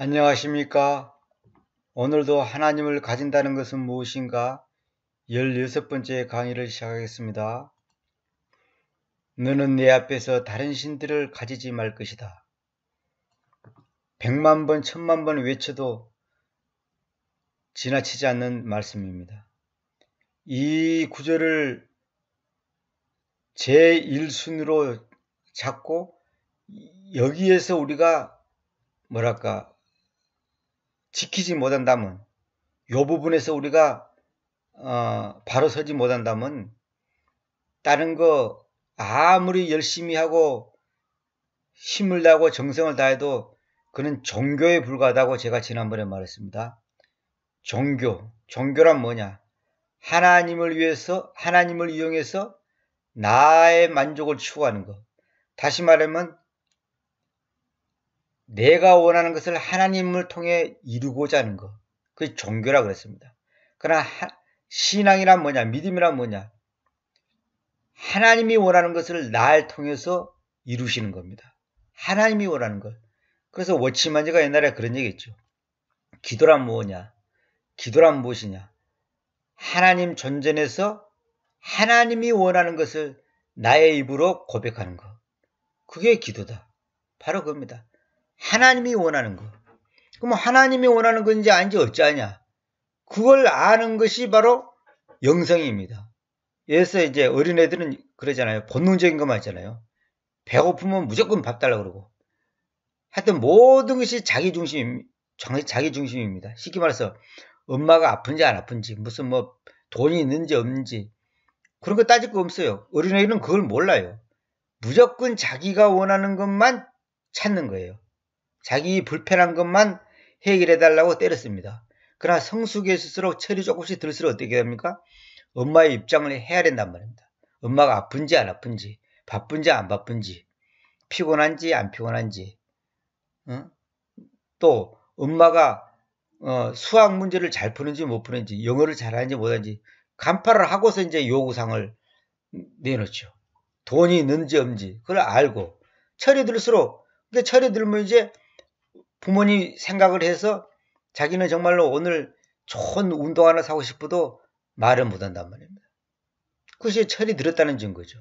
안녕하십니까? 오늘도 하나님을 가진다는 것은 무엇인가? 16번째 강의를 시작하겠습니다. 너는 내 앞에서 다른 신들을 가지지 말 것이다. 100만 번, 1000만 번 외쳐도 지나치지 않는 말씀입니다. 이 구절을 제1순위로 잡고 여기에서 우리가 지키지 못한다면, 이 부분에서 우리가 바로 서지 못한다면 다른 거 아무리 열심히 하고 힘을 다하고 정성을 다해도 그는 종교에 불과하다고 제가 지난번에 말했습니다. 종교란 뭐냐? 하나님을 위해서, 하나님을 이용해서 나의 만족을 추구하는 것. 다시 말하면 내가 원하는 것을 하나님을 통해 이루고자 하는 것. 그게 종교라고 그랬습니다. 그러나 신앙이란 뭐냐? 믿음이란 뭐냐? 하나님이 원하는 것을 날 통해서 이루시는 겁니다. 하나님이 원하는 것. 그래서 워치만즈가 옛날에 그런 얘기 했죠. 기도란 뭐냐? 기도란 무엇이냐? 하나님 존전에서 하나님이 원하는 것을 나의 입으로 고백하는 것. 그게 기도다. 바로 그겁니다. 하나님이 원하는 것. 그럼 하나님이 원하는 건지 아닌지 어쩌냐? 그걸 아는 것이 바로 영성입니다. 그래서 이제 어린애들은 그러잖아요. 본능적인 것만 있잖아요. 배고프면 무조건 밥 달라고 그러고. 하여튼 모든 것이 자기중심입니다. 쉽게 말해서 엄마가 아픈지 안 아픈지, 무슨 돈이 있는지 없는지 그런 거 따질 거 없어요. 어린애들은 그걸 몰라요. 무조건 자기가 원하는 것만 찾는 거예요. 자기 불편한 것만 해결해달라고 때렸습니다. 그러나 성숙일수록 철이 조금씩 들수록 어떻게 됩니까? 엄마의 입장을 해야 된단 말입니다. 엄마가 아픈지 안 아픈지, 바쁜지 안 바쁜지, 피곤한지 안 피곤한지, 또 엄마가 수학 문제를 잘 푸는지 못 푸는지, 영어를 잘하는지 못하는지 간파를 하고서 이제 요구사항을 내놓죠. 돈이 있는지 없는지 그걸 알고 철이 들수록, 근데 철이 들면 이제 부모님 생각을 해서 자기는 정말로 오늘 좋은 운동 하나 사고 싶어도 말을 못한단 말입니다. 그것이 철이 들었다는 증거죠.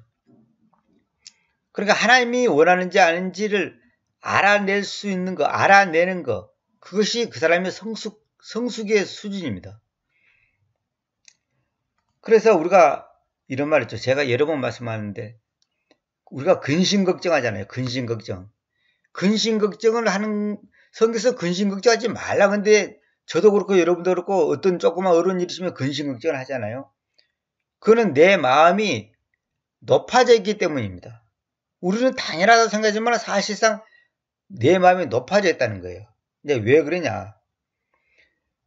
그러니까 하나님이 원하는지 아닌지를 알아낼 수 있는 거, 알아내는 거, 그것이 그 사람의 성숙의 수준입니다. 그래서 우리가 이런 말 있죠. 제가 여러 번 말씀하는데 우리가 근심걱정하잖아요. 근심걱정을 하는, 성경에서 근심걱정하지 말라. 근데 저도 그렇고 여러분도 그렇고 어떤 조그만 어려운 일이 있으면 근심걱정을 하잖아요. 그거는 내 마음이 높아져 있기 때문입니다. 우리는 당연하다고 생각하지만 사실상 내 마음이 높아져 있다는 거예요. 근데 왜 그러냐?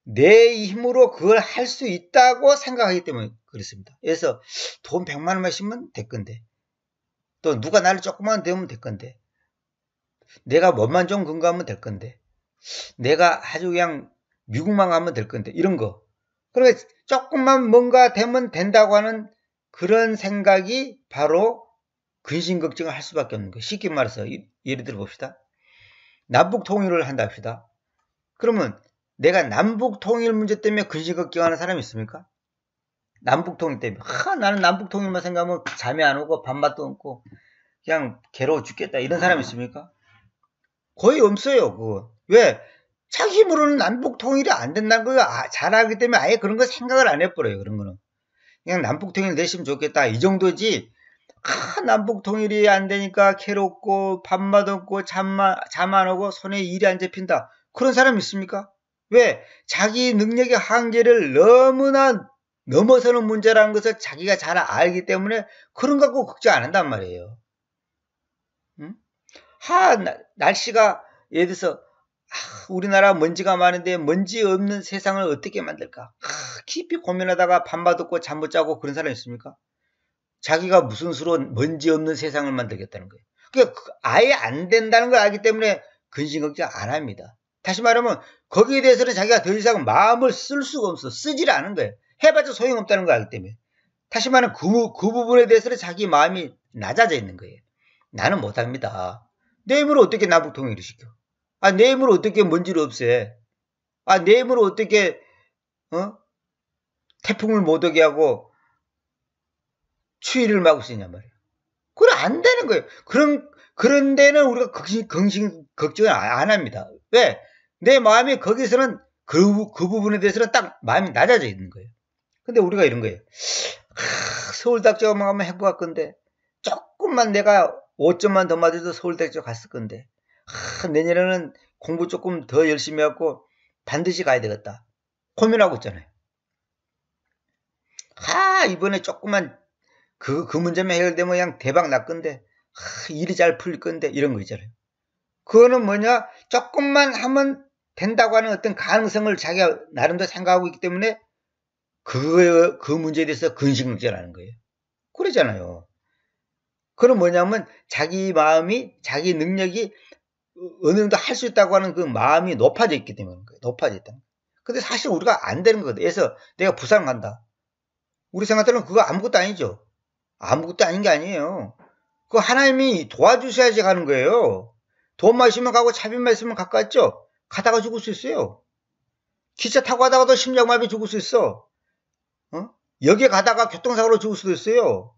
내 힘으로 그걸 할 수 있다고 생각하기 때문에 그렇습니다. 그래서 돈 100만 원만 있으면 될 건데, 또 누가 나를 조금만 되면 될 건데, 내가 몸만 좀 건강하면 될 건데, 내가 아주 그냥 미국만 가면 될 건데, 이런 거. 그러니까 조금만 뭔가 되면 된다고 하는 그런 생각이 바로 근심걱정을 할 수밖에 없는 거예요. 쉽게 말해서 예를 들어 봅시다. 남북 통일을 한다 합시다. 그러면 내가 남북 통일 문제 때문에 근심걱정하는 사람이 있습니까? 남북 통일 때문에 나는 남북 통일만 생각하면 잠이 안 오고 밥맛도 없고 그냥 괴로워 죽겠다 이런 사람이 있습니까? 거의 없어요. 그거. 왜? 자기 힘으로는 남북 통일이 안 된다는 걸 잘 알기 때문에 아예 그런 거 생각을 안 해버려요. 그런 거는 그냥 남북 통일 되시면 좋겠다 이 정도지. 남북 통일이 안 되니까 괴롭고 밥맛 없고 잠 안 오고 손에 일이 안 잡힌다. 그런 사람 있습니까? 왜? 자기 능력의 한계를 너무나 넘어서는 문제라는 것을 자기가 잘 알기 때문에 그런 거 갖고 걱정 안 한단 말이에요. 응? 날씨가 예를 들어서 우리나라 먼지가 많은데 먼지 없는 세상을 어떻게 만들까? 깊이 고민하다가 밤낮 없고 잠 못 자고 그런 사람 있습니까? 자기가 무슨 수로 먼지 없는 세상을 만들겠다는 거예요. 그러니까 아예 안 된다는 걸 알기 때문에 근심걱정 안 합니다. 다시 말하면 거기에 대해서는 자기가 더 이상 마음을 쓸 수가 없어. 쓰질 않은 거예요. 해봤자 소용없다는 걸 알기 때문에. 다시 말하면 그 부분에 대해서는 자기 마음이 낮아져 있는 거예요. 나는 못합니다. 내 힘으로 어떻게 남북 통일을 시켜? 내 힘으로 어떻게 먼지를 없애? 내 힘으로 어떻게 태풍을 못 오게 하고 추위를 막을 수 있냔 말이에요. 그건 안 되는 거예요. 그런 데는 우리가 걱정을 안 합니다. 왜? 내 마음이 거기서는 그 부분에 대해서는 딱 마음이 낮아져 있는 거예요. 근데 우리가 이런 거예요. 서울대학교 한번 해볼 건데 조금만 내가 5점만 더 맞아도 서울대학교 갔을 건데 내년에는 공부 조금 더 열심히 하고 반드시 가야 되겠다. 고민하고 있잖아요. 이번에 조금만 그 문제만 해결되면 그냥 대박 날 건데 일이 잘 풀릴 건데 이런 거 있잖아요. 그거는 뭐냐? 조금만 하면 된다고 하는 어떤 가능성을 자기가 나름대로 생각하고 있기 때문에 그 문제에 대해서 근심걱정하는 거예요. 그러잖아요. 그건 뭐냐면 자기 마음이 자기 능력이 어느 정도 할 수 있다고 하는 그 마음이 높아져 있기 때문에 그런 거예요. 높아져 있다. 근데 사실 우리가 안 되는 거거든. 그래서 내가 부산 간다. 우리 생각대로는 그거 아무것도 아니죠. 아무것도 아닌 게 아니에요. 그거 하나님이 도와주셔야지 가는 거예요. 돈만 있으면 가고 차비만 있으면 가깝죠. 가다가 죽을 수 있어요. 기차 타고 가다가도 심장마비 죽을 수 있어. 여기 가다가 교통사고로 죽을 수도 있어요.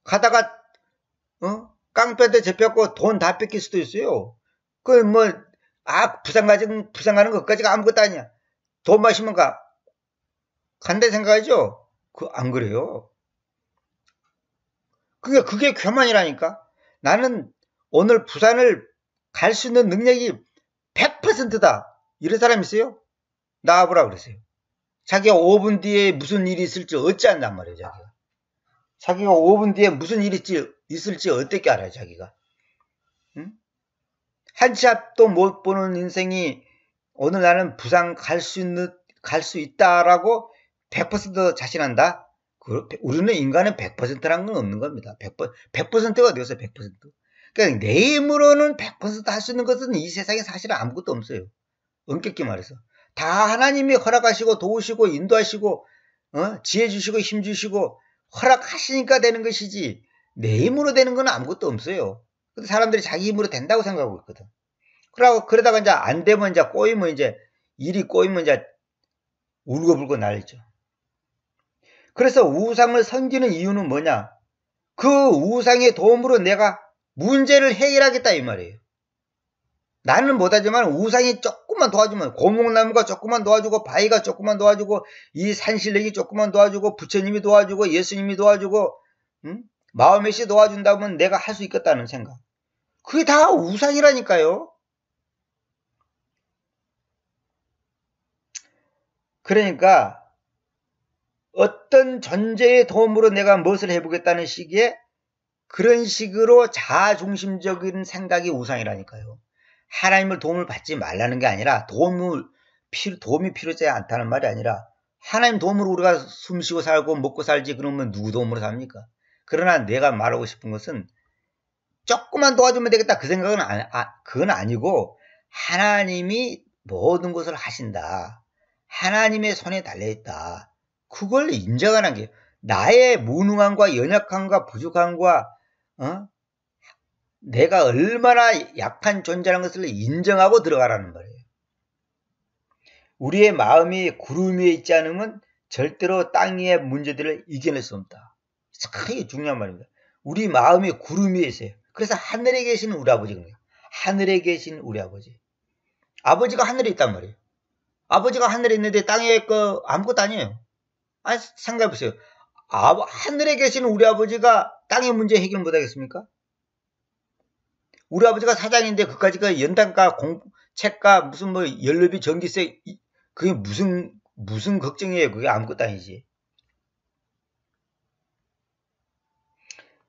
가다가 깡패한테 잡혀갖고 돈 다 뺏길 수도 있어요. 부산 가는 것까지가 아무것도 아니야. 돈 마시면 간다 생각하죠? 안 그래요. 그게 교만이라니까. 나는 오늘 부산을 갈 수 있는 능력이 100%다. 이런 사람 있어요? 나와보라 그랬어요. 자기가 5분 뒤에 무슨 일이 있을지 어찌 안단 말이에요, 자기가 5분 뒤에 무슨 일이 있을지 어떻게 알아요, 자기가. 응? 한 치 앞도 못 보는 인생이 오늘 나는 부산 갈 수 있다라고 100% 자신한다? 우리는 인간은 100%라는 건 없는 겁니다. 100%가 어디 갔어요, 100%. 그러니까 내 힘으로는 100% 할 수 있는 것은 이 세상에 사실은 아무것도 없어요. 엄격히 말해서. 다 하나님이 허락하시고 도우시고 인도하시고 지혜 주시고 힘 주시고 허락하시니까 되는 것이지 내 힘으로 되는 건 아무것도 없어요. 근데 사람들이 자기 힘으로 된다고 생각하고 있거든. 그러다가 이제 안 되면 이제 일이 꼬이면 이제 울고불고 난리죠. 그래서 우상을 섬기는 이유는 뭐냐? 그 우상의 도움으로 내가 문제를 해결하겠다 이 말이에요. 나는 못하지만 우상이 조금만 도와주면 고목나무가 조금만 도와주고 바위가 조금만 도와주고 이 산신령이 조금만 도와주고 부처님이 도와주고 예수님이 도와주고 마음의 씨 도와준다면 내가 할 수 있겠다는 생각. 그게 다 우상이라니까요. 그러니까 어떤 존재의 도움으로 내가 무엇을 해보겠다는 시기에 그런 식으로 자아중심적인 생각이 우상이라니까요. 하나님을 도움을 받지 말라는 게 아니라 도움이 필요하지 않다는 말이 아니라 하나님 도움으로 우리가 숨쉬고 살고 먹고 살지 그러면 누구 도움으로 삽니까? 그러나 내가 말하고 싶은 것은 조금만 도와주면 되겠다 그 생각은 그건 아니고 하나님이 모든 것을 하신다. 하나님의 손에 달려있다. 그걸 인정하는 게 나의 무능함과 연약함과 부족함과 내가 얼마나 약한 존재라는 것을 인정하고 들어가라는 말이에요. 우리의 마음이 구름 위에 있지 않으면 절대로 땅 위의 문제들을 이겨낼 수 없다. 상당히 중요한 말입니다. 우리 마음이 구름 위에 있어요. 그래서 하늘에 계신 우리 아버지거든요. 하늘에 계신 우리 아버지. 아버지가 하늘에 있단 말이에요. 아버지가 하늘에 있는데 땅에 아무것도 아니에요. 생각해보세요. 하늘에 계신 우리 아버지가 땅의 문제 해결 못하겠습니까? 우리 아버지가 사장인데 그까지가 연단가 책가 무슨 연료비 전기세 그게 무슨 걱정이에요. 그게 아무것도 아니지.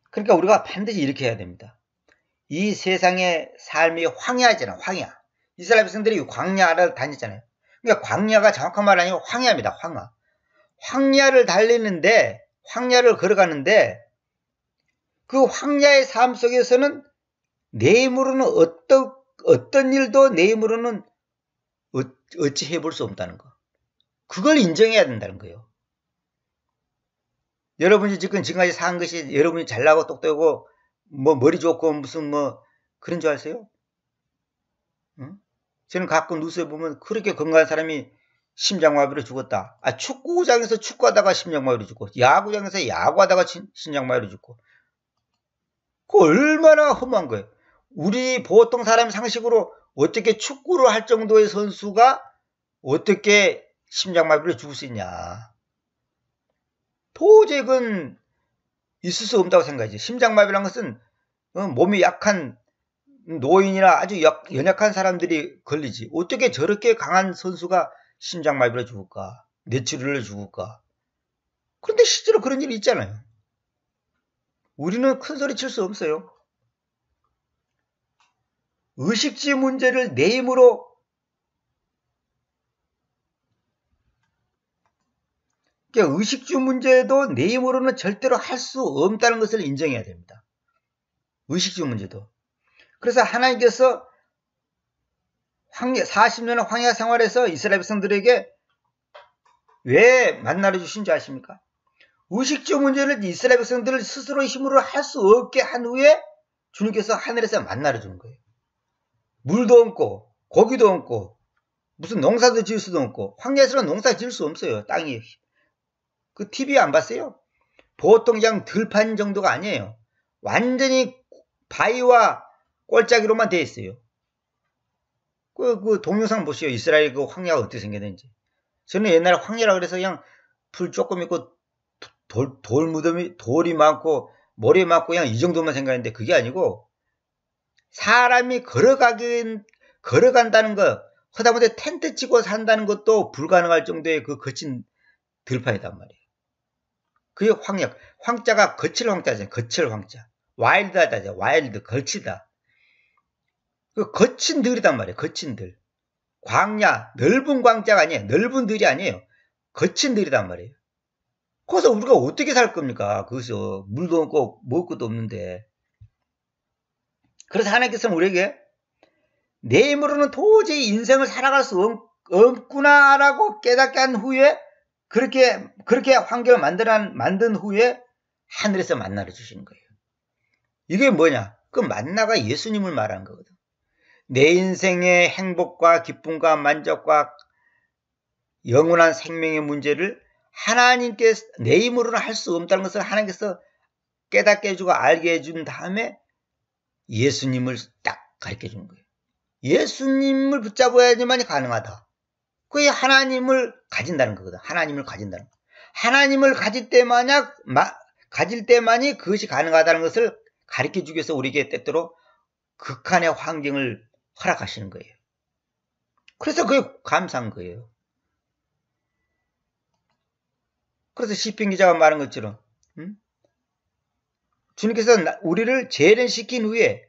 그러니까 우리가 반드시 이렇게 해야 됩니다. 이 세상의 삶이 황야잖아. 황야. 이스라엘 백성들이 광야를 다녔잖아요. 그러니까 광야가 정확한 말 아니고 황야입니다. 황야. 황야를 달리는데 황야를 걸어가는데 그 황야의 삶 속에서는 내 힘으로는 어떤 일도 내 힘으로는 어찌 해볼 수 없다는 거. 그걸 인정해야 된다는 거예요. 여러분이 지금까지 산 것이 여러분이 잘나고 똑똑하고 머리 좋고 무슨 그런 줄 아세요? 응? 저는 가끔 뉴스에 보면 그렇게 건강한 사람이 심장마비로 죽었다. 축구장에서 축구하다가 심장마비로 죽고, 야구장에서 야구하다가 심장마비로 죽고. 그 얼마나 험한 거예요. 우리 보통 사람 상식으로 어떻게 축구를 할 정도의 선수가 어떻게 심장마비로 죽을 수 있냐. 도저히 그건 있을 수 없다고 생각하지. 심장마비라는 것은 몸이 약한 노인이나 아주 연약한 사람들이 걸리지. 어떻게 저렇게 강한 선수가 심장마비로 죽을까? 뇌출혈로 죽을까? 그런데 실제로 그런 일이 있잖아요. 우리는 큰 소리 칠 수 없어요. 의식주 문제를 내 힘으로 의식주 문제도 내 힘으로는 절대로 할 수 없다는 것을 인정해야 됩니다. 의식주 문제도. 그래서 하나님께서 40년의 황야 생활에서 이스라엘 백성들에게 왜 만나를 주신 줄 아십니까? 의식주 문제를 이스라엘 백성들을 스스로의 힘으로 할 수 없게 한 후에 주님께서 하늘에서 만나를 주는 거예요. 물도 없고 고기도 없고 무슨 농사도 지을 수도 없고 황야에서는 농사 지을 수 없어요. 땅이. 그 TV 안 봤어요? 보통 그냥 들판 정도가 아니에요. 완전히 바위와 꼴짜기로만 되어 있어요. 그 동영상 보시오. 이스라엘 그 황야가 어떻게 생겼는지. 저는 옛날에 황야라 그래서 그냥 풀 조금 있고 돌 무덤이 돌이 많고 모래 많고 그냥 이 정도만 생각했는데 그게 아니고 사람이 걸어간다는 거 하다못해 텐트 치고 산다는 것도 불가능할 정도의 그 거친 들판이단 말이에요. 그게 황야. 황자가 거칠 황자잖아요. 거칠 황자. 와일드하다. 와일드. 거치다. 그 거친 들이단 말이에요. 거친 들. 광야. 넓은 광자가 아니에요. 넓은 들이 아니에요. 거친 들이단 말이에요. 거기서 우리가 어떻게 살 겁니까? 거기서 물도 없고 먹을 것도 없는데. 그래서 하나님께서는 우리에게 내 힘으로는 도저히 인생을 살아갈 수 없구나라고 깨닫게 한 후에 그렇게 환경을 만든 후에 하늘에서 만나를 주시는 거예요. 이게 뭐냐? 그 만나가 예수님을 말하는 거거든. 내 인생의 행복과 기쁨과 만족과 영원한 생명의 문제를 하나님께서 내 힘으로는 할 수 없다는 것을 하나님께서 깨닫게 해주고 알게 해준 다음에 예수님을 딱 가르쳐 주는 거예요. 예수님을 붙잡아야지만이 가능하다. 그게 하나님을 가진다는 거거든. 하나님을 가진다는 거. 하나님을 가질 때만이 그것이 가능하다는 것을 가르쳐 주기 위해서 우리에게 때때로 극한의 환경을 허락하시는 거예요. 그래서 그게 감사한 거예요. 그래서 시편 기자가 말한 것처럼 주님께서 우리를 재련시킨 후에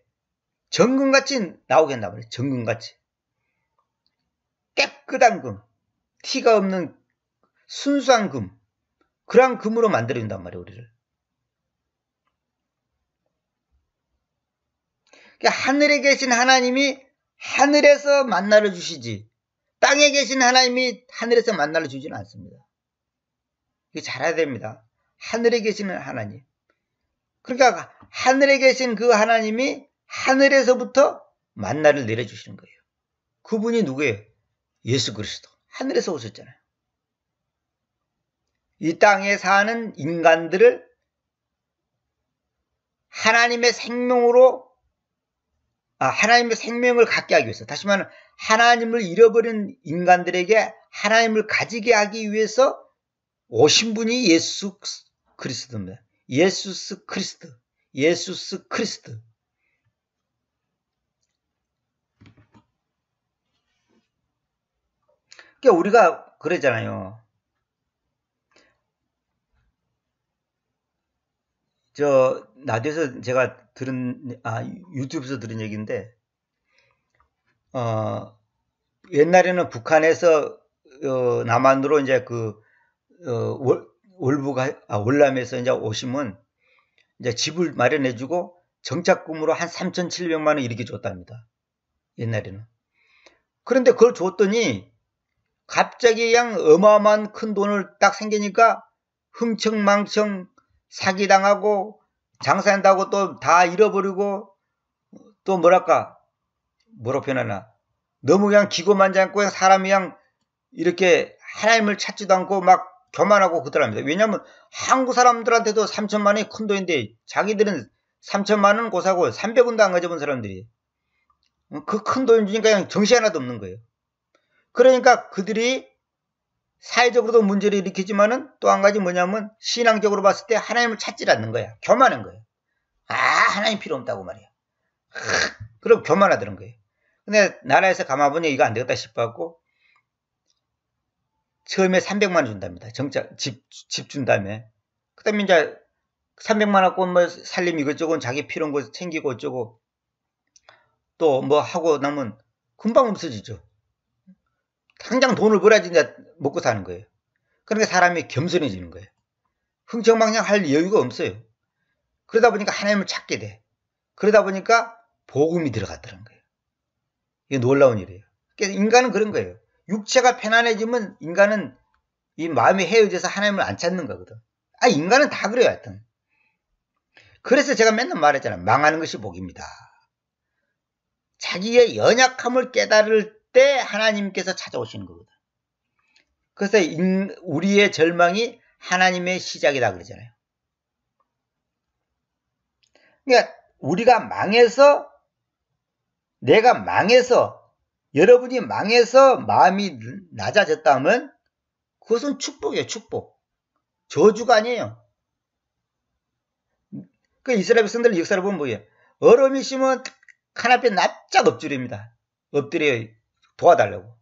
정금같이 나오게 한단 말이에요. 정금같이. 깨끗한 금, 티가 없는 순수한 금, 그러한 금으로 만들어준단 말이에요. 우리를. 그러니까 하늘에 계신 하나님이 하늘에서 만나를 주시지 땅에 계신 하나님이 하늘에서 만나를 주지는 않습니다. 이거 잘 알아야 됩니다. 하늘에 계시는 하나님. 그러니까 하늘에 계신 그 하나님이 하늘에서부터 만나를 내려주시는 거예요. 그분이 누구예요? 예수 그리스도. 하늘에서 오셨잖아요. 이 땅에 사는 인간들을 하나님의 생명을 갖게 하기 위해서, 다시 말하면 하나님을 잃어버린 인간들에게 하나님을 가지게 하기 위해서 오신 분이 예수 그리스도입니다. 예수스 크리스트. 그러니까 우리가 그러잖아요. 라디오에서 제가 유튜브에서 들은 얘기인데, 옛날에는 북한에서, 남한으로 이제 월남에서 이제 오시면, 이제 집을 마련해주고, 정착금으로 한 3,700만원 이렇게 줬답니다. 옛날에는. 그런데 그걸 줬더니, 갑자기 그냥 어마어마한 큰 돈을 딱 생기니까, 흥청망청 사기당하고, 장사한다고 또 다 잃어버리고, 또 뭐라고 표현하나, 너무 그냥 기고만장하고 그냥 사람이 그냥 이렇게 하나님을 찾지도 않고 막 교만하고 그러랍니다. 왜냐하면 한국 사람들한테도 3천만 원이 큰 돈인데 자기들은 3천만 원 고사고 300원도 안 가져본 사람들이 그 큰 돈 주니까 그냥 정신 하나도 없는 거예요. 그러니까 그들이 사회적으로도 문제를 일으키지만은 또 한 가지 뭐냐면 신앙적으로 봤을 때 하나님을 찾지 않는 거야. 교만한 거예요. 하나님 필요 없다고 말이야. 그럼 교만하더는 거예요. 근데 나라에서 가만보니 이거 안 되겠다 싶어갖고 처음에 300만 원 준답니다. 정착 집 준 다음에 그 다음에 이제 300만 원 갖고 뭐 살림 이것저것 자기 필요한 거 챙기고 어쩌고 또 뭐 하고 나면 금방 없어지죠. 당장 돈을 벌어야지 이제 먹고 사는 거예요. 그러니까 사람이 겸손해지는 거예요. 흥청망청 할 여유가 없어요. 그러다 보니까 하나님을 찾게 돼. 그러다 보니까 복음이 들어갔다는 거예요. 이게 놀라운 일이에요. 그래서 인간은 그런 거예요. 육체가 편안해지면 인간은 이 마음이 헤어져서 하나님을 안 찾는 거거든. 인간은 다 그래요, 하여튼. 그래서 제가 맨날 말했잖아요. 망하는 것이 복입니다. 자기의 연약함을 깨달을 때 하나님께서 찾아오시는 거거든. 그래서 우리의 절망이 하나님의 시작이다 그러잖아요. 그러니까 우리가 망해서, 내가 망해서, 여러분이 망해서 마음이 낮아졌다면 그것은 축복이에요. 축복. 저주가 아니에요. 그 이스라엘 백성들 역사를 보면 뭐예요? 얼음이 심으면 칸 앞에 납작 엎드립니다. 엎드려요. 도와달라고.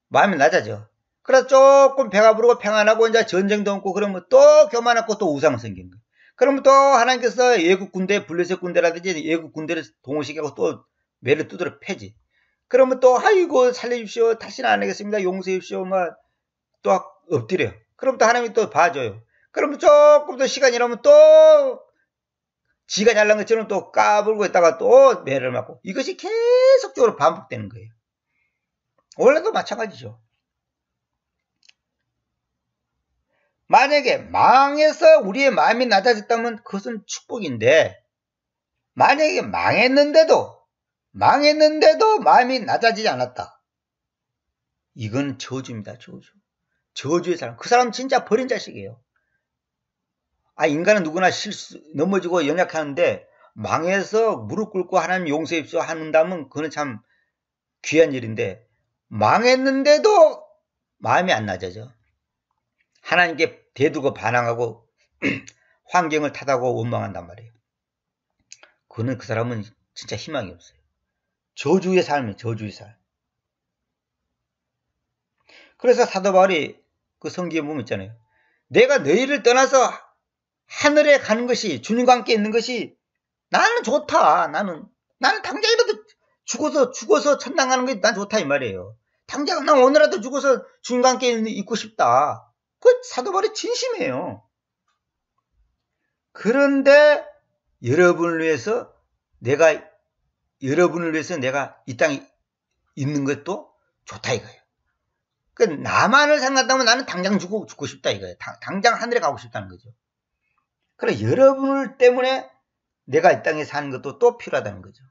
마음이 낮아져. 그래서 조금 배가 부르고 평안하고 이제 전쟁도 없고 그러면 또 교만하고 또 우상 생기는 거예요. 그러면 또 하나님께서 예국 군대, 블레셋 군대라든지 예국 군대를 동원시키고 또 매를 두드려 패지. 그러면 또 아이고 살려주십시오. 다시는 안 하겠습니다. 용서해 주십시오. 막 또 엎드려요. 그럼 또 하나님이 또 봐줘요. 그러면 조금 더 시간이 지나면 또 지가 잘난 것처럼 또 까불고 있다가 또 매를 맞고 이것이 계속적으로 반복되는 거예요. 원래도 마찬가지죠. 만약에 망해서 우리의 마음이 낮아졌다면 그것은 축복인데 만약에 망했는데도 마음이 낮아지지 않았다. 이건 저주입니다. 저주. 저주의 사람. 그 사람 진짜 버린 자식이에요. 인간은 누구나 넘어지고 연약하는데 망해서 무릎 꿇고 하나님 용서해 주십시오 한다면 그건 참 귀한 일인데 망했는데도 마음이 안 낮아져. 하나님께 대두고 반항하고 환경을 탓하고 원망한단 말이에요. 그거는 그 사람은 진짜 희망이 없어요. 저주의 삶이에요. 저주의 삶. 그래서 사도 바울이 그 성경에 보면 있잖아요. 내가 너희를 떠나서 하늘에 가는 것이 주님과 함께 있는 것이 나는 좋다. 나는 당장이라도 죽어서 천당 가는 게 난 좋다 이 말이에요. 당장 난 오늘라도 죽어서 주님과 함께 있고 싶다. 그 사도 바울이 진심이에요. 그런데 여러분을 위해서 내가 이 땅에 있는 것도 좋다 이거예요. 그 나만을 생각한다면 나는 당장 죽고 싶다 이거예요. 당장 하늘에 가고 싶다는 거죠. 그래 여러분을 때문에 내가 이 땅에 사는 것도 또 필요하다는 거죠.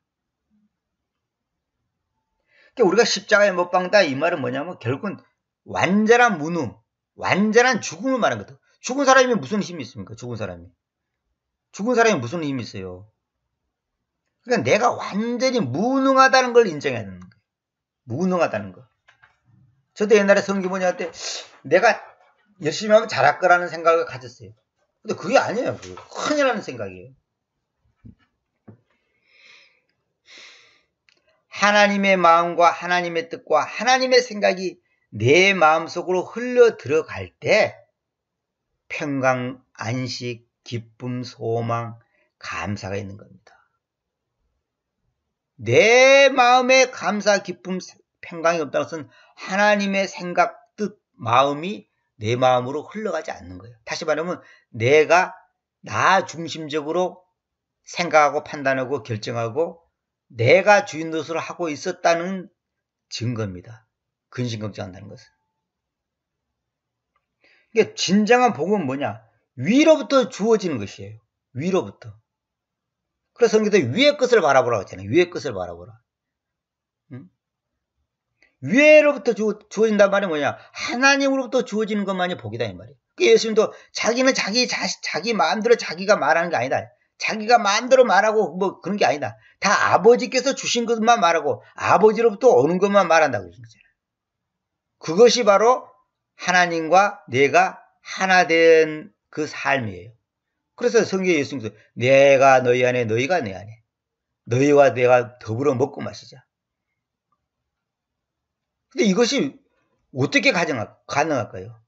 그러니까 우리가 십자가에 못 박는다 이 말은 뭐냐면 결국은 완전한 무능, 완전한 죽음을 말하는 거죠. 죽은 사람이 무슨 힘이 있습니까? 죽은 사람이 무슨 힘이 있어요? 그러니까 내가 완전히 무능하다는 걸 인정해야 되는 거예요. 무능하다는 거. 저도 옛날에 성기모니 할 때 내가 열심히 하면 잘할 거라는 생각을 가졌어요. 근데 그게 아니에요. 그게 큰일 나는 생각이에요. 하나님의 마음과 하나님의 뜻과 하나님의 생각이 내 마음속으로 흘러 들어갈 때 평강, 안식, 기쁨, 소망, 감사가 있는 겁니다. 내 마음에 감사, 기쁨, 평강이 없다는 것은 하나님의 생각, 뜻, 마음이 내 마음으로 흘러가지 않는 거예요. 다시 말하면 내가 나 중심적으로 생각하고 판단하고 결정하고 내가 주인 노릇을 하고 있었다는 증거입니다. 근심걱정한다는 것은. 이게 진정한 복음은 뭐냐? 위로부터 주어지는 것이에요. 위로부터. 그래서 성경에 위의 것을 바라보라고 했잖아요. 위의 것을 바라보라. 응? 위로부터 주어진단 말이 뭐냐? 하나님으로부터 주어지는 것만이 복이다 이 말이에요. 예수님도 자기는 자기 마음대로 자기가 말하는 게 아니다. 자기가 마음대로 말하고 뭐 그런 게 아니다. 다 아버지께서 주신 것만 말하고 아버지로부터 오는 것만 말한다고 그러잖아요. 그것이 바로 하나님과 내가 하나 된 그 삶이에요. 그래서 성경에 예수님께서 내가 너희 안에 너희가 내 안에 너희와 내가 더불어 먹고 마시자. 근데 이것이 어떻게 가능할까요?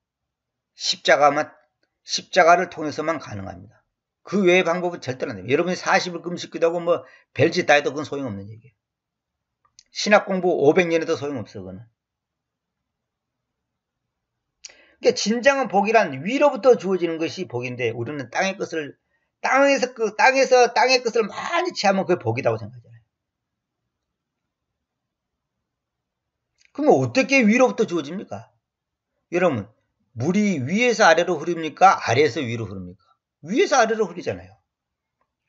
십자가를 통해서만 가능합니다. 그 외의 방법은 절대로 안 됩니다. 여러분이 40일 금식기도 하고 뭐 별짓 다 해도 그건 소용없는 얘기예요. 신학 공부 500년에도 소용없어 그거는. 그러니까 진정한 복이란 위로부터 주어지는 것이 복인데 우리는 땅의 것을 땅의 것을 많이 취하면 그게 복이라고 생각하잖아요. 그러면 어떻게 위로부터 주어집니까? 여러분, 물이 위에서 아래로 흐릅니까? 아래에서 위로 흐릅니까? 위에서 아래로 흐르잖아요.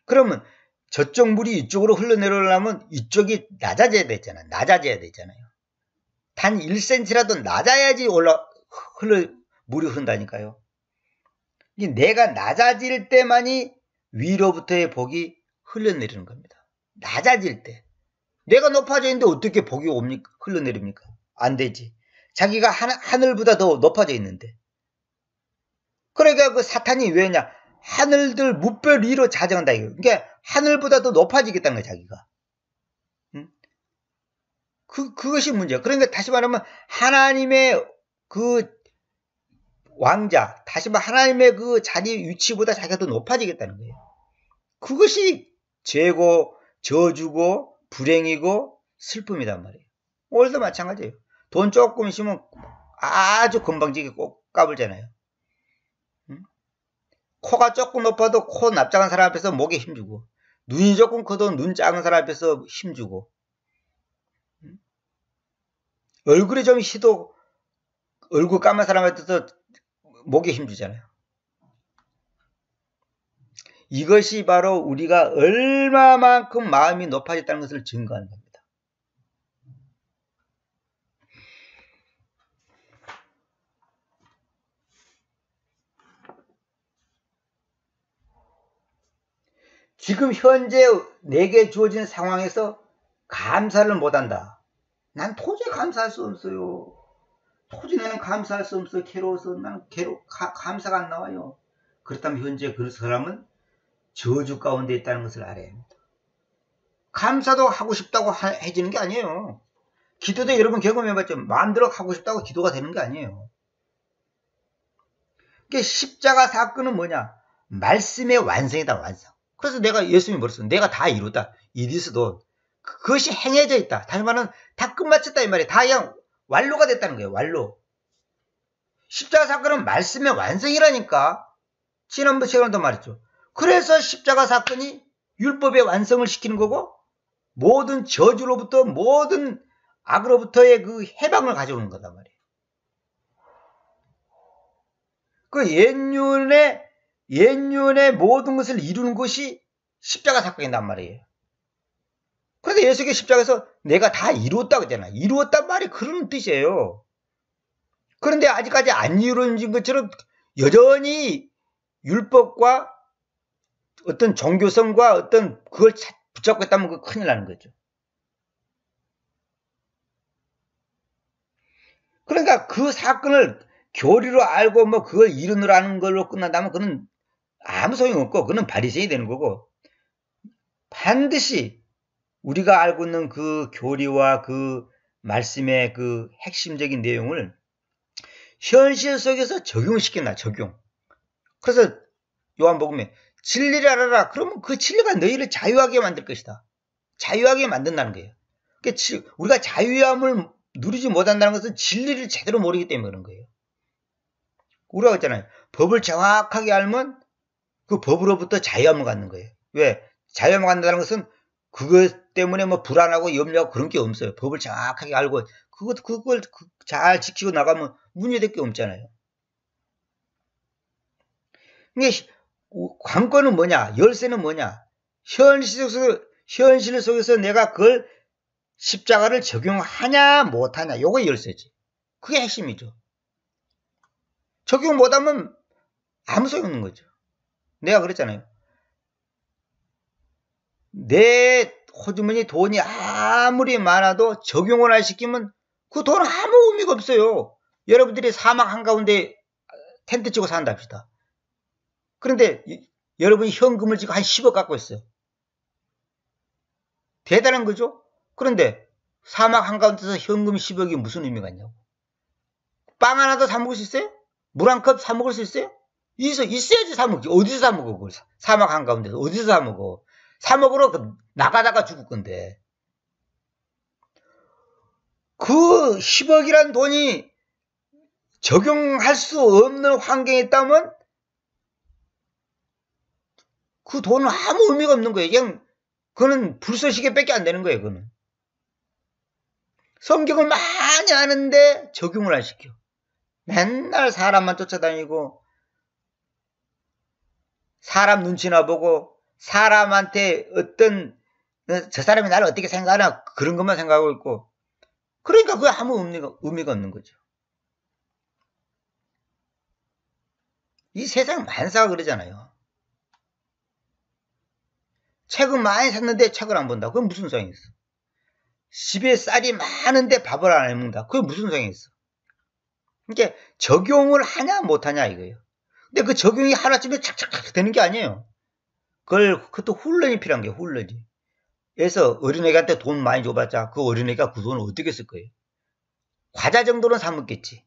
그러면 저쪽 물이 이쪽으로 흘러내려오려면 이쪽이 낮아져야 되잖아요. 단 1cm라도 낮아야지 물이 흐른다니까요. 내가 낮아질 때만이 위로부터의 복이 흘러내리는 겁니다. 낮아질 때. 내가 높아져 있는데 어떻게 복이 흘러내립니까? 안 되지. 자기가 하늘보다 더 높아져 있는데. 그러니까 그 사탄이 왜냐? 하늘들 무별 위로 자정한다 이거. 그러니까 하늘보다 더 높아지겠다는 거야, 자기가. 응? 그것이 문제야. 그러니까 다시 말하면 하나님의 그 왕자, 다시 말하면 하나님의 그 자리 위치보다 자기가 더 높아지겠다는 거예요. 그것이 죄고 저주고 불행이고 슬픔이란 말이에요. 오늘도 마찬가지예요. 돈 조금 있으면 아주 건방지게 꼭 까불잖아요. 응? 코가 조금 높아도 코 납작한 사람 앞에서 목에 힘주고, 눈이 조금 커도 눈 작은 사람 앞에서 힘주고, 응? 얼굴이 좀 희도 얼굴 까만 사람 앞에서 목에 힘주잖아요. 이것이 바로 우리가 얼마만큼 마음이 높아졌다는 것을 증거하는 겁니다. 지금 현재 내게 주어진 상황에서 감사를 못한다. 난 도저히 감사할 수 없어요. 도저히 나는 감사할 수 없어요. 괴로워서 나는 감사가 안 나와요. 그렇다면 현재 그 사람은 저주 가운데 있다는 것을 알아야 합니다. 감사도 하고 싶다고 해지는 게 아니에요. 기도도 여러분 경험해봤죠. 마음대로 하고 싶다고 기도가 되는 게 아니에요. 그러니까 십자가 사건은 뭐냐? 말씀의 완성이다, 완성. 그래서 내가 예수님이 뭐랬어? 내가 다 이루었다. 이리스도 그것이 행해져 있다. 다시 말하면 다 끝마쳤다 이 말이에요. 다 그냥 완료가 됐다는 거예요. 완료. 십자가 사건은 말씀의 완성이라니까. 지난번 시간에도 말했죠. 그래서 십자가 사건이 율법의 완성을 시키는 거고 모든 저주로부터 모든 악으로부터의 그 해방을 가져오는 거단 말이에요. 그 옛년의 모든 것을 이루는 것이 십자가 사건이란 말이에요. 그래서 예수님의 십자가에서 내가 다 이루었다고 했잖아요. 이루었단 말이 그런 뜻이에요. 그런데 아직까지 안 이루어진 것처럼 여전히 율법과 어떤 종교성과 어떤 그걸 붙잡고 있다면 그 큰일 나는 거죠. 그러니까 그 사건을 교리로 알고 뭐 그걸 이루느라는 걸로 끝난다면 그는 아무 소용없고 그는 바리새인이 되는 거고 반드시 우리가 알고 있는 그 교리와 그 말씀의 그 핵심적인 내용을 현실 속에서 적용시킨다. 적용. 그래서 요한복음에 진리를 알아라. 그러면 그 진리가 너희를 자유하게 만들 것이다. 자유하게 만든다는 거예요. 그러니까 우리가 자유함을 누리지 못한다는 것은 진리를 제대로 모르기 때문에 그런 거예요. 우리가 했잖아요. 법을 정확하게 알면 그 법으로부터 자유함을 갖는 거예요. 왜? 자유함을 갖는다는 것은 그것 때문에 뭐 불안하고 염려하고 그런 게 없어요. 법을 정확하게 알고 그걸 잘 지키고 나가면 문제될 게 없잖아요. 그러니까 관건은 뭐냐? 열쇠는 뭐냐? 현실 속에서 내가 그걸 십자가를 적용하냐 못하냐 요거 열쇠지. 그게 핵심이죠. 적용 못하면 아무 소용없는 거죠. 내가 그랬잖아요. 내 호주머니 돈이 아무리 많아도 적용을 안 시키면 그 돈 아무 의미가 없어요. 여러분들이 사막 한가운데 텐트 치고 산답시다. 그런데 여러분이 현금을 지금 한 10억 갖고 있어요. 대단한 거죠? 그런데 사막 한가운데서 현금 10억이 무슨 의미가 있냐고. 빵 하나 더 사 먹을 수 있어요? 물 한 컵 사 먹을 수 있어요? 있어야지 사 먹지. 어디서 사 먹어? 그걸. 사막 한가운데서 어디서 사 먹어? 사 먹으러 나가다가 죽을 건데. 그 10억이란 돈이 적용할 수 없는 환경에 있다면 그 돈은 아무 의미가 없는 거예요. 그냥 그거는 불쏘시개밖에 안 되는 거예요. 그거는. 성경을 많이 아는데 적용을 안 시켜. 맨날 사람만 쫓아다니고 사람 눈치나 보고 사람한테 어떤 저 사람이 나를 어떻게 생각하나 그런 것만 생각하고 있고 그러니까 그게 아무 의미가 없는 거죠. 이 세상 만사가 그러잖아요. 책은 많이 샀는데 책을 안 본다. 그건 무슨 소용이 있어. 집에 쌀이 많은데 밥을 안 해먹는다. 그게 무슨 소용이 있어. 그러니까 적용을 하냐 못하냐 이거예요. 근데 그 적용이 하나쯤에 착착착 되는 게 아니에요. 그것도 훈련이 필요한 게 훈련이. 그래서 어린애한테 돈 많이 줘봤자 그 어린애가 그 돈을 어떻게 쓸 거예요. 과자 정도는 사 먹겠지.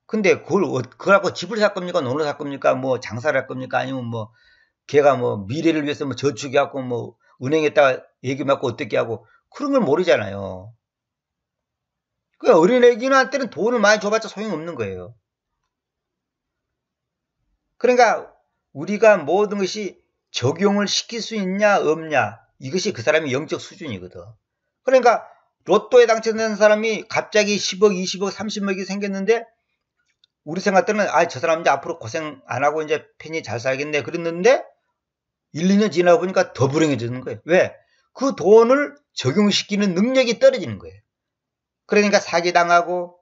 근데 그걸 갖고 집을 살 겁니까? 논을 살 겁니까? 뭐 장사를 할 겁니까? 아니면 뭐 걔가 뭐 미래를 위해서 뭐 저축해갖고 뭐 은행에다가 얘기 받고 어떻게 하고 그런 걸 모르잖아요. 그 어린애기한테는 돈을 많이 줘봤자 소용없는 거예요. 그러니까 우리가 모든 것이 적용을 시킬 수 있냐 없냐 이것이 그 사람의 영적 수준이거든. 그러니까 로또에 당첨된 사람이 갑자기 10억, 20억, 30억이 생겼는데 우리 생각 때는 저 사람 이제 앞으로 고생 안 하고 이제 편히 잘 살겠네 그랬는데 1, 2년 지나고 보니까 더 불행해지는 거예요. 왜? 그 돈을 적용시키는 능력이 떨어지는 거예요. 그러니까 사기당하고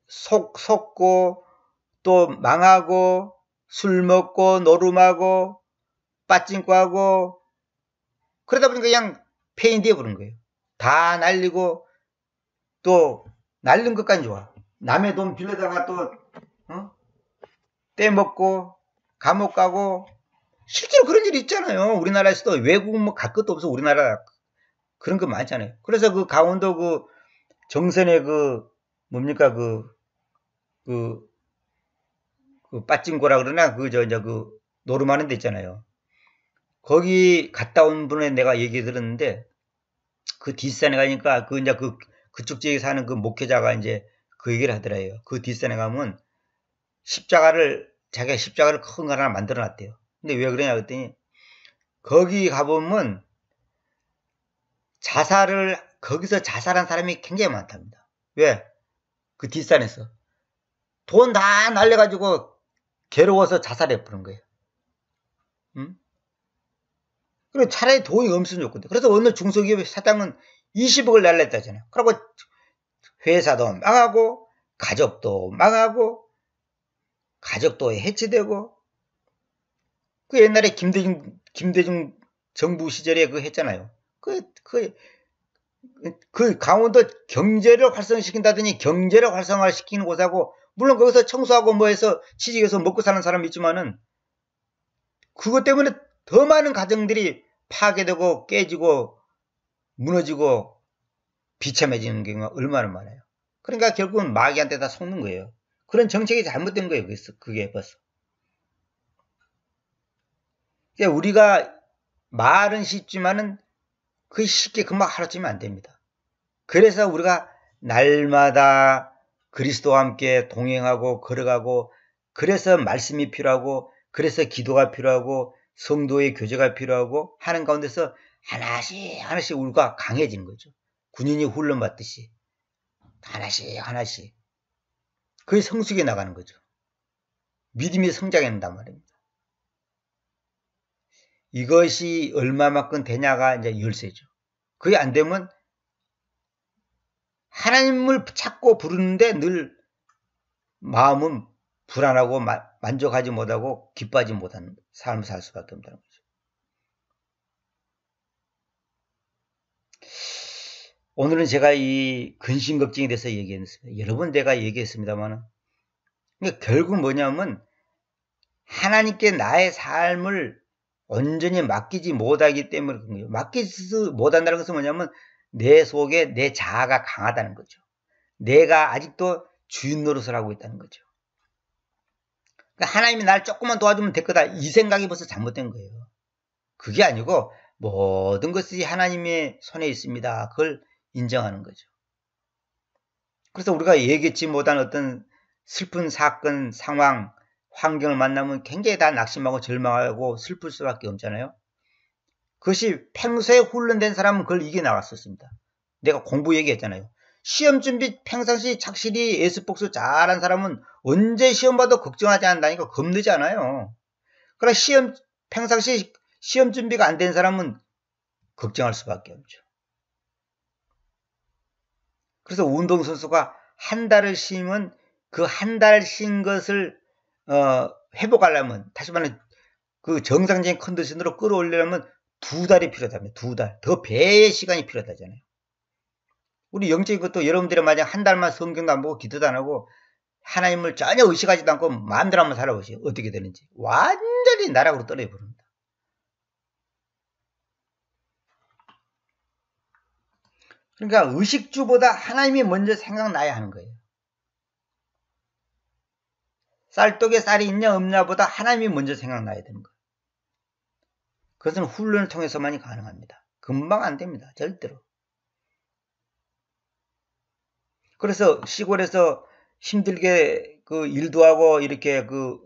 속고 또 망하고 술 먹고 노름하고 빠찡코하고 그러다 보니까 그냥 폐인 되어버린 거예요. 다 날리고 또 날린 것까지 좋아. 남의 돈 빌려다가 또 떼먹고 감옥 가고 실제로 그런 일이 있잖아요. 우리나라에서도 외국 뭐 갈 것도 없어. 우리나라 그런 거 많잖아요. 그래서 그 강원도 그 정선에 그 뭡니까 그 빠찡코라 그러나 그 노름하는 데 있잖아요. 거기 갔다 온 분에 내가 얘기 들었는데 그 뒷산에 가니까 그쪽 지역에 사는 그 목회자가 이제 그 얘기를 하더라고요. 그 뒷산에 가면 자기가 십자가를 큰 거 하나 만들어 놨대요. 근데 왜 그러냐 그랬더니 거기 가보면 거기서 자살한 사람이 굉장히 많답니다. 왜? 그 뒷산에서 돈 다 날려가지고 괴로워서 자살해 버린 거예요. 응? 그리고 차라리 돈이 없으면 좋거든. 그래서 어느 중소기업 사장은 20억을 날렸다잖아요. 그리고 회사도 망하고 가족도 망하고 가족도 해체되고 그 옛날에 김대중 정부 시절에 그거 했잖아요. 그 강원도 경제를 활성시킨다더니 경제를 활성화시키는 곳하고 물론 거기서 청소하고 뭐 해서 취직해서 먹고 사는 사람이 있지만은 그것 때문에 더 많은 가정들이 파괴되고 깨지고 무너지고 비참해지는 경우가 얼마나 많아요. 그러니까 결국은 마귀한테 다 속는 거예요. 그런 정책이 잘못된 거예요. 그게 벌써. 그러니까 우리가 말은 쉽지만은 그 쉽게 금방 하루쯤에 안 됩니다. 그래서 우리가 날마다 그리스도와 함께 동행하고 걸어가고 그래서 말씀이 필요하고 그래서 기도가 필요하고 성도의 교제가 필요하고 하는 가운데서 하나씩 우리가 강해지는 거죠. 군인이 훈련받듯이 하나씩 그게 성숙해 나가는 거죠. 믿음이 성장한단 말입니다. 이것이 얼마만큼 되냐가 이제 열쇠죠. 그게 안 되면 하나님을 찾고 부르는데 늘 마음은 불안하고 만족하지 못하고 기뻐하지 못하는 삶을 살 수밖에 없다는 거죠. 오늘은 제가 이 근심걱정에 대해서 얘기했습니다. 여러 번 내가 얘기했습니다만 결국 뭐냐면 하나님께 나의 삶을 온전히 맡기지 못하기 때문에 그런 거예요. 맡기지 못한다는 것은 뭐냐면 내 속에 내 자아가 강하다는 거죠. 내가 아직도 주인 노릇을 하고 있다는 거죠. 그러니까 하나님이 날 조금만 도와주면 될 거다. 이 생각이 벌써 잘못된 거예요. 그게 아니고 모든 것이 하나님의 손에 있습니다. 그걸 인정하는 거죠. 그래서 우리가 예기치 못한 어떤 슬픈 사건, 상황, 환경을 만나면 굉장히 다 낙심하고 절망하고 슬플 수밖에 없잖아요. 그것이 평소에 훈련된 사람은 그걸 이겨나갔었습니다. 내가 공부 얘기했잖아요. 시험 준비 평상시 착실히 예습복수 잘한 사람은 언제 시험 봐도 걱정하지 않는다니까 겁내지 않아요. 그러나 평상시 시험 준비가 안 된 사람은 걱정할 수밖에 없죠. 그래서 운동선수가 한 달을 쉬면 그 한 달 쉰 것을 회복하려면, 다시 말하면 그 정상적인 컨디션으로 끌어올리려면 2달이 필요하답니다. 2달. 더 배의 시간이 필요하다잖아요. 우리 영적인 것도 여러분들이 만약 한 달만 성경도 안 보고 기도도 안 하고 하나님을 전혀 의식하지도 않고 마음대로 한번 살아보세요. 어떻게 되는지. 완전히 나락으로 떨어져 버립니다. 그러니까 의식주보다 하나님이 먼저 생각나야 하는 거예요. 쌀떡에 쌀이 있냐 없냐보다 하나님이 먼저 생각나야 되는 거예요. 그것은 훈련을 통해서만이 가능합니다. 금방 안 됩니다. 절대로. 그래서 시골에서 힘들게 그 일도 하고 이렇게 그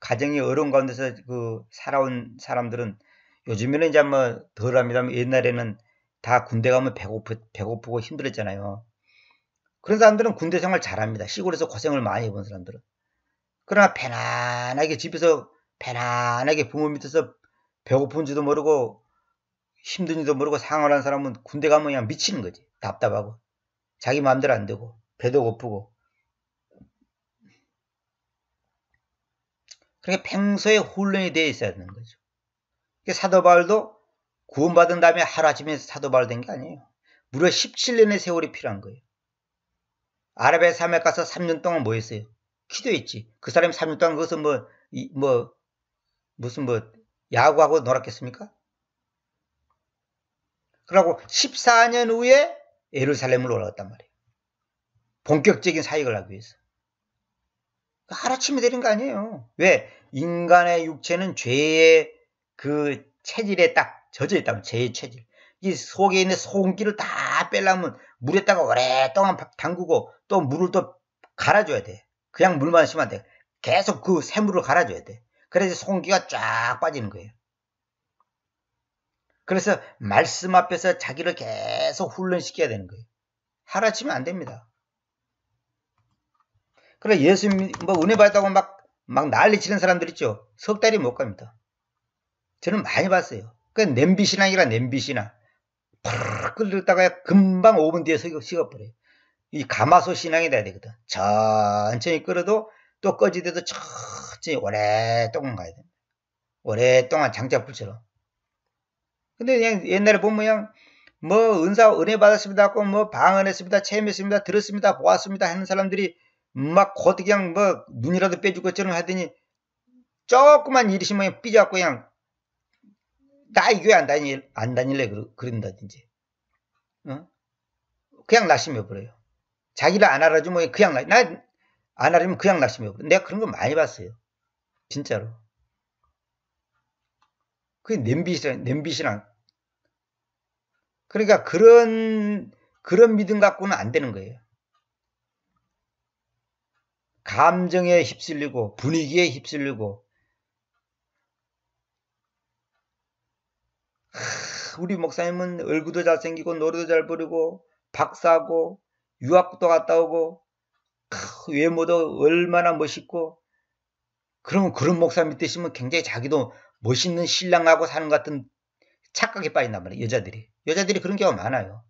가정이 어려운 가운데서 그 살아온 사람들은 요즘에는 이제 뭐 덜합니다만 옛날에는 다 군대 가면 배고프고 힘들었잖아요. 그런 사람들은 군대 생활 잘합니다. 시골에서 고생을 많이 해본 사람들은. 그러나 편안하게 집에서 편안하게 부모 밑에서 배고픈지도 모르고 힘든지도 모르고 생활하는 사람은 군대 가면 그냥 미치는 거지. 답답하고 자기 마음대로 안 되고 배도 고프고. 그러니까 평소에 훈련이 되어 있어야 되는 거죠. 사도 바울도 구원받은 다음에 하루아침에 사도 바울 된 게 아니에요. 무려 17년의 세월이 필요한 거예요. 아라비아 사막 가서 3년 동안 뭐 했어요? 기도했지. 그 사람이 3년 동안 그것은 무슨 야구하고 놀았겠습니까? 그러고 14년 후에 예루살렘을 올라갔단 말이에요. 본격적인 사역을 하기 위해서. 하루아침에 되는 거 아니에요. 왜? 인간의 육체는 죄의 그 체질에 딱 젖어 있다면, 죄의 체질. 이 속에 있는 소금기를 다 빼려면 물에다가 오랫동안 담그고 또 물을 또 갈아줘야 돼. 그냥 물만 마시면 안 돼. 계속 그 새물을 갈아줘야 돼. 그래서 소금기가 쫙 빠지는 거예요. 그래서 말씀 앞에서 자기를 계속 훈련시켜야 되는 거예요. 하루아침에 안 됩니다. 그래 예수님 은혜 받았다고 막 난리치는 사람들 있죠. 석 달이 못 갑니다. 저는 많이 봤어요. 그 냄비신앙이라 냄비신앙. 팍 끓였다가 금방 5분 뒤에 식어버려요. 이 가마솥 신앙이 돼야 되거든. 천천히 끓여도 또 꺼지대도 천천히 오랫동안 가야 됩니다. 오랫동안 장작불처럼. 근데 그냥 옛날에 보면 그냥 은혜 받았습니다 하고 방언했습니다, 체험했습니다, 들었습니다, 보았습니다 하는 사람들이 막 곧 그냥 눈이라도 빼줄 것처럼 하더니 조그만 일이 있으면 삐져갖고 그냥 나 이 교회 안 다닐래 그런다든지 그냥 낙심해버려요. 자기를 안 알아주면 그냥 나 안 알아주면 그냥 낙심해버려요. 내가 그런 거 많이 봤어요. 진짜로. 그게 냄비시랑 그러니까 그런 믿음 갖고는 안 되는 거예요. 감정에 휩쓸리고 분위기에 휩쓸리고 우리 목사님은 얼굴도 잘생기고 노래도 잘 부르고 박사고 유학도 갔다 오고 외모도 얼마나 멋있고 그러면 그런 목사 밑에 있으면 굉장히 자기도 멋있는 신랑하고 사는 것 같은 착각에 빠진단 말이에요. 여자들이 그런 경우가 많아요.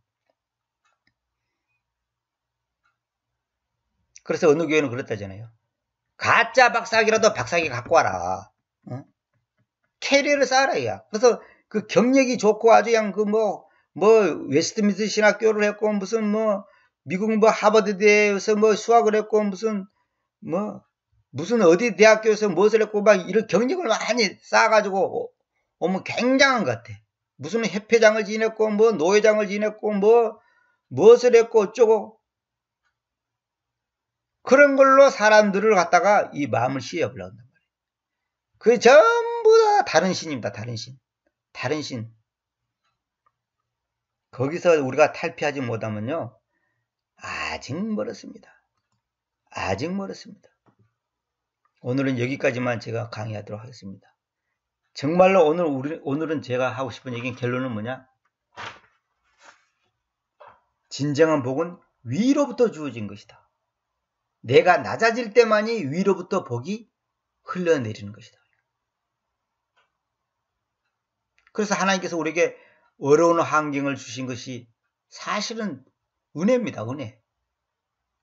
그래서 어느 교회는 그랬다잖아요. 가짜 박사기라도 박사기 갖고 와라. 어? 캐리어를 쌓아라, 야. 그래서 그 경력이 좋고 아주 그냥 웨스트민스터 신학교를 했고, 무슨 미국 하버드대에서 수학을 했고, 무슨 어디 대학교에서 무엇을 했고, 막 이런 경력을 많이 쌓아가지고 오면 굉장한 것 같아. 무슨 협회장을 지냈고, 노회장을 지냈고, 무엇을 했고, 어쩌고. 그런 걸로 사람들을 갖다가 이 마음을 씌워보려고 한단 말이에요. 그게 전부 다 다른 신입니다. 다른 신. 다른 신. 거기서 우리가 탈피하지 못하면요. 아직 멀었습니다. 아직 멀었습니다. 오늘은 여기까지만 제가 강의하도록 하겠습니다. 정말로 오늘은 제가 하고 싶은 얘기는 결론은 뭐냐? 진정한 복은 위로부터 주어진 것이다. 내가 낮아질 때만이 위로부터 복이 흘러내리는 것이다. 그래서 하나님께서 우리에게 어려운 환경을 주신 것이 사실은 은혜입니다.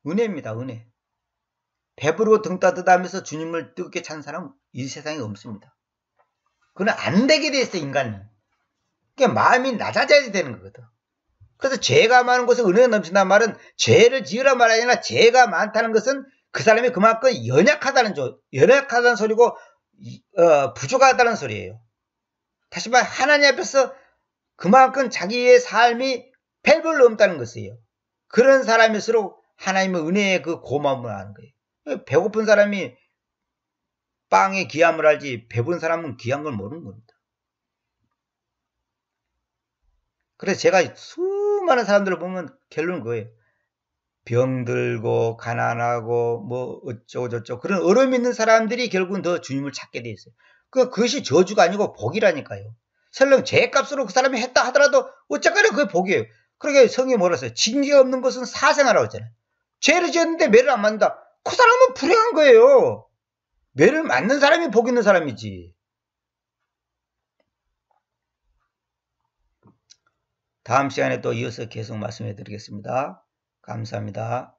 은혜입니다. 은혜. 배부르고 등 따뜻하면서 주님을 뜨겁게 찬 사람은 이 세상에 없습니다. 그건 안 되게 돼 있어, 인간은. 그러니까 마음이 낮아져야 되는 거거든. 그래서 죄가 많은 곳에 은혜가 넘친다는 말은 죄를 지으란 말이 아니라 죄가 많다는 것은 그 사람이 그만큼 연약하다는 소리고 부족하다는 소리예요. 다시 말해 하나님 앞에서 그만큼 자기의 삶이 별별로 없다는 것이에요. 그런 사람일수록 하나님의 은혜의 그 고마움을 아는 거예요. 배고픈 사람이 빵의 귀함을 알지 배부른 사람은 귀한 걸 모르는 겁니다. 그래서 제가 수많은 사람들을 보면 결론은 그거예요. 병들고 가난하고 어쩌고저쩌고 그런 어려움 있는 사람들이 결국은 더 주님을 찾게 돼 있어요. 그것이 저주가 아니고 복이라니까요. 설령 죄값으로 그 사람이 했다 하더라도 어쨌거나 그게 복이에요. 그러게 성경이 뭐라 했어요? 징계가 없는 것은 사생아라고 했잖아요. 죄를 지었는데 매를 안 맞는다. 그 사람은 불행한 거예요. 매를 맞는 사람이 복 있는 사람이지. 다음 시간에 또 이어서 계속 말씀해 드리겠습니다. 감사합니다.